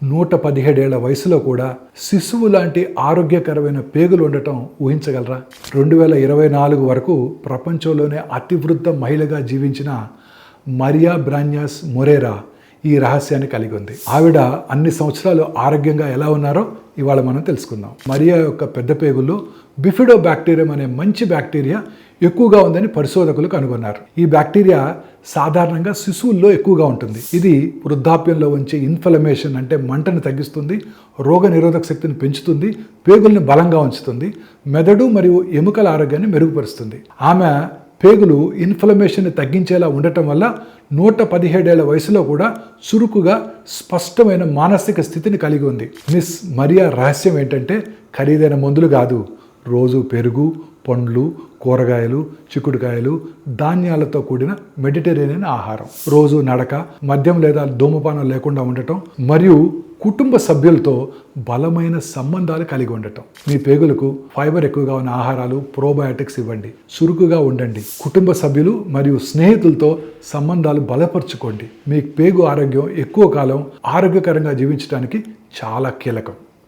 117 ఏళ్ల వయసులో కూడా శిశువు లాంటి ఆరోగ్యకరమైన పేగులు ఉండటం ఊహించగలరా? 2024 వరకు ప్రపంచంలోనే అతివృద్ధ మహిళగా జీవించిన మరియా బ్రాన్యాస్ మొరేరా ఈ రహస్యాన్ని కలిగి ఉంది. ఆవిడ అన్ని సంవత్సరాలు ఆరోగ్యంగా ఎలా ఉన్నారో ఇవాళ మనం తెలుసుకుందాం. మరియా యొక్క పెద్ద పేగుల్లో బిఫిడో బ్యాక్టీరియం అనే మంచి బ్యాక్టీరియా ఎక్కువగా ఉందని పరిశోధకులు కనుగొన్నారు. ఈ బ్యాక్టీరియా సాధారణంగా శిశువుల్లో ఎక్కువగా ఉంటుంది. ఇది వృద్ధాప్యంలో వచ్చే ఇన్ఫ్లమేషన్ అంటే మంటను తగ్గిస్తుంది, రోగ నిరోధక శక్తిని పెంచుతుంది, పేగుల్ని బలంగా ఉంచుతుంది, మెదడు మరియు ఎముకల ఆరోగ్యాన్ని మెరుగుపరుస్తుంది. ఆమె పేగులు ఇన్ఫ్లమేషన్ని తగ్గించేలా ఉండటం వల్ల 117 ఏళ్ల వయసులో కూడా చురుకుగా స్పష్టమైన మానసిక స్థితిని కలిగి ఉంది. మిస్ మరియా రహస్యం ఏంటంటే ఖరీదైన మందులు కాదు, రోజు పెరుగు, పండ్లు, కూరగాయలు, చిక్కుడుకాయలు, ధాన్యాలతో కూడిన మెడిటరేనియన్ ఆహారం, రోజు నడక, మద్యం లేదా ధూమపానం లేకుండా ఉండటం మరియు కుటుంబ సభ్యులతో బలమైన సంబంధాలు కలిగి ఉండటం. మీ పేగులకు ఫైబర్ ఎక్కువగా ఉన్న ఆహారాలు, ప్రోబయాటిక్స్ ఇవ్వండి, చురుకుగా ఉండండి, కుటుంబ సభ్యులు మరియు స్నేహితులతో సంబంధాలు బలపరుచుకోండి. మీ పేగు ఆరోగ్యం ఎక్కువ కాలం ఆరోగ్యకరంగా జీవించడానికి చాలా కీలకం.